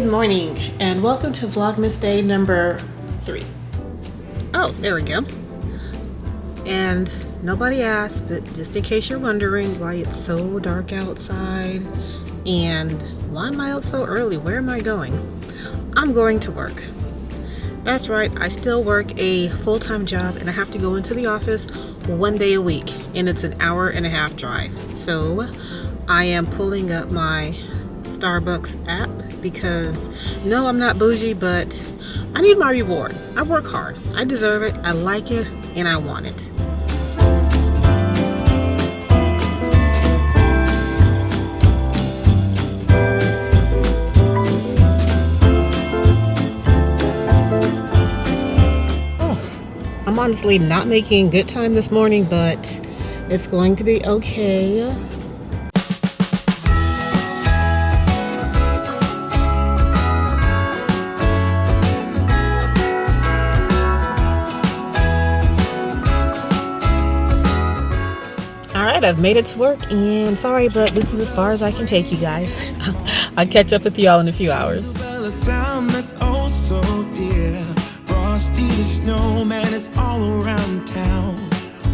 morning and welcome to Vlogmas day number 3. Oh, there we go. And nobody asked, but just in case you're wondering why it's so dark outside and why am I out so early, where am I going? I'm going to work. That's right, I still work a full-time job and I have to go into the office one day a week and it's an 1.5-hour drive. So I am pulling up my Starbucks app because no, I'm not bougie, but I need my reward. I work hard. I deserve it. I like it and I want it. I'm honestly not making good time this morning, but it's going to be okay. Alright, I've made it to work, and sorry, but this is as far as I can take you guys. I'll catch up with y'all in a few hours. The snowman is all around town.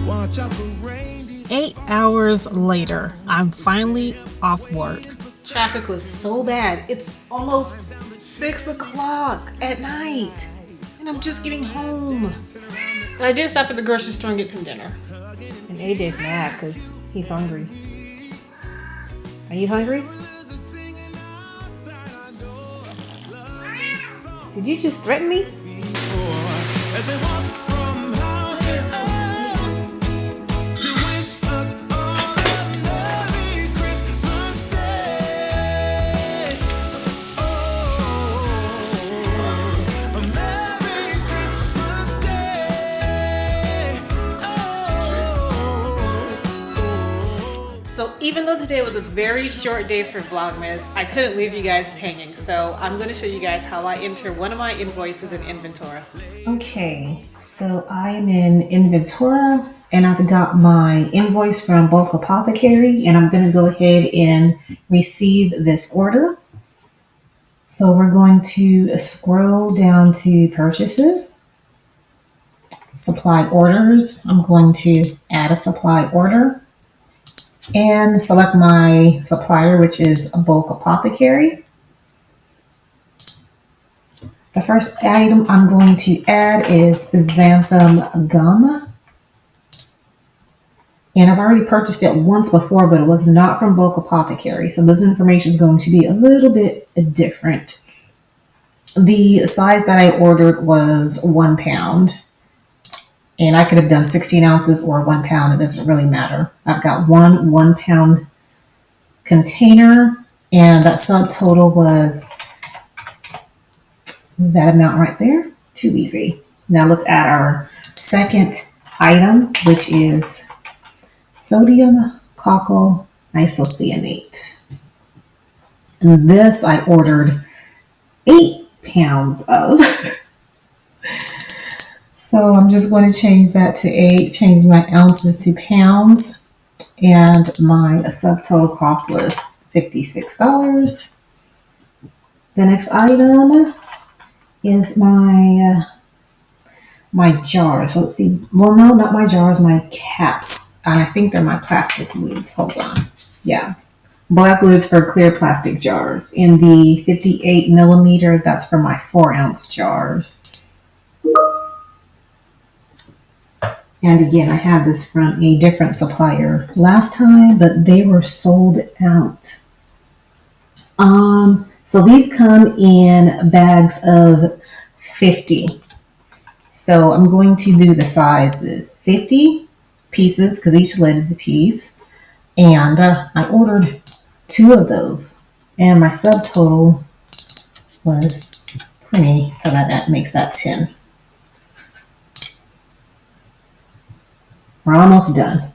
Watch out for rain. 8 hours later, I'm finally off work. Traffic was so bad. It's almost 6 o'clock at night, and I'm just getting home. And I did stop at the grocery store and get some dinner. And AJ's mad because he's hungry. Are you hungry? Did you just threaten me? As they walk from house to house to wish us all a Merry Christmas Day. Oh, a Merry Christmas Day. Oh. So even though today was a very short day for Vlogmas, I couldn't leave you guys hanging. So I'm going to show you guys how I enter one of my invoices in Inventora. Okay, so I'm in Inventora and I've got my invoice from Bulk Apothecary and I'm going to go ahead and receive this order. So we're going to scroll down to purchases, supply orders. I'm going to add a supply order and select my supplier, which is Bulk Apothecary. The first item I'm going to add is xanthan gum. And I've already purchased it once before, but it was not from Bulk Apothecary. So this information is going to be a little bit different. The size that I ordered was 1 pound. And I could have done 16 ounces or 1 pound. It doesn't really matter. I've got one 1 pound container. And that subtotal was that amount right there. Too easy. Now let's add our second item, which is sodium cocoa isocyanate. And this I ordered 8 pounds of. So I'm just going to change that to 8, change my ounces to pounds. And my subtotal cost was $56. The next item is my jars. Let's see. Well, no, not my jars, my caps. I think they're my plastic lids. Hold on. Yeah. Black lids for clear plastic jars. In the 58 millimeter, that's for my 4-ounce jars. And again, I had this from a different supplier last time, but they were sold out. So these come in bags of 50. So I'm going to do the sizes 50 pieces because each lid is a piece. And I ordered 2 of those. And my subtotal was 20. So that makes that 10. We're almost done.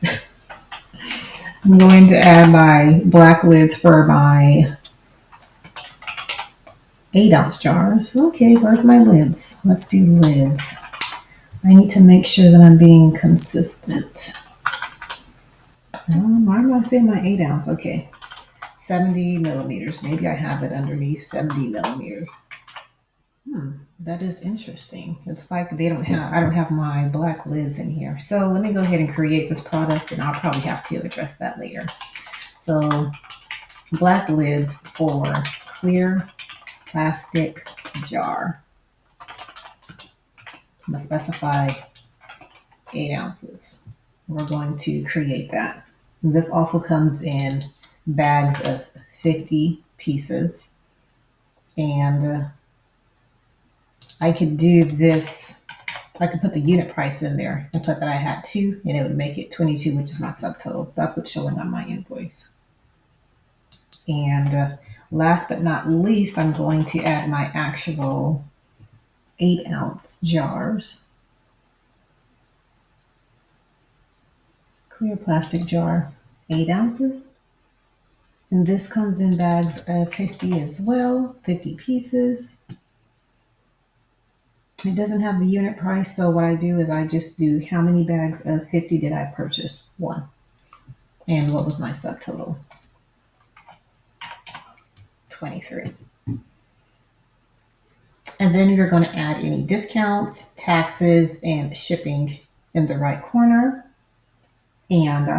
I'm going to add my black lids for my 8-ounce jars. Okay, where's my lids? Let's do lids. I need to make sure that I'm being consistent. Why am I saying my 8-ounce? Okay. 70 millimeters. Maybe I have it underneath 70 millimeters. That is interesting. It's like I don't have my black lids in here. So let me go ahead and create this product, and I'll probably have to address that later. So black lids for clear plastic jar. I'm going to specify 8 ounces. We're going to create that. And this also comes in bags of 50 pieces. And I could do this. I could put the unit price in there and put that I had 2, and it would make it 22, which is my subtotal. That's what's showing on my invoice. And last but not least, I'm going to add my actual 8-ounce jars. Clear plastic jar, 8 ounces. And this comes in bags of 50 as well, 50 pieces. It doesn't have the unit price, so what I do is I just do how many bags of 50 did I purchase? 1. And what was my subtotal? 23. And then you're going to add any discounts, taxes, and shipping in the right corner. And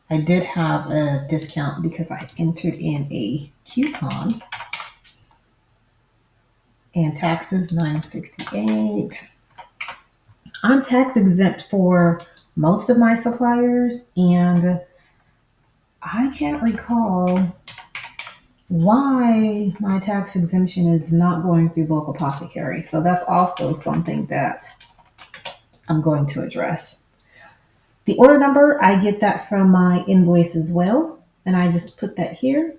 I did have a discount because I entered in a coupon. And taxes, $9.68. I'm tax exempt for most of my suppliers, and I can't recall why my tax exemption is not going through bulk apothecary. So that's also something that I'm going to address. The order number, I get that from my invoice as well, and I just put that here.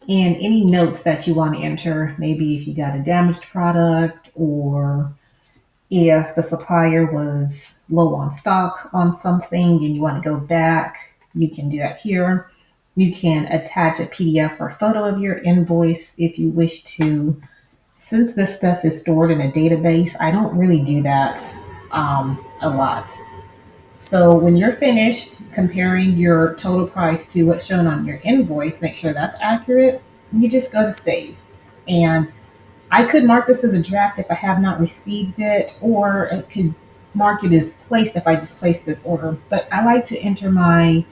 And any notes that you want to enter, maybe if you got a damaged product, or if the supplier was low on stock on something and you want to go back, you can do that here. You can attach a PDF or photo of your invoice if you wish to. Since this stuff is stored in a database, I don't really do that a lot. So when you're finished comparing your total price to what's shown on your invoice, make sure that's accurate. You just go to save. And I could mark this as a draft if I have not received it, or it could mark it as placed if I just placed this order. But I like to enter my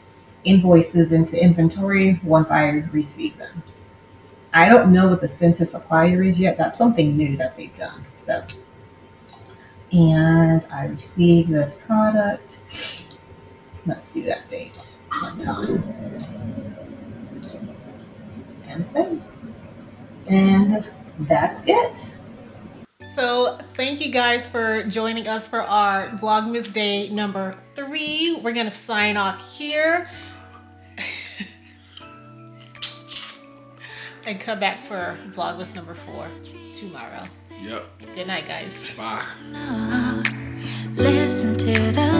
invoices into Inventory once I receive them. I don't know what the send to supplier is yet. That's something new that they've done. So, and I received this product. Let's do that date and time. And save. And that's it. So thank you guys for joining us for our Vlogmas Day number 3. We're going to sign off here and come back for Vlogmas number 4 tomorrow. Yep. Good night, guys. Bye. Listen to the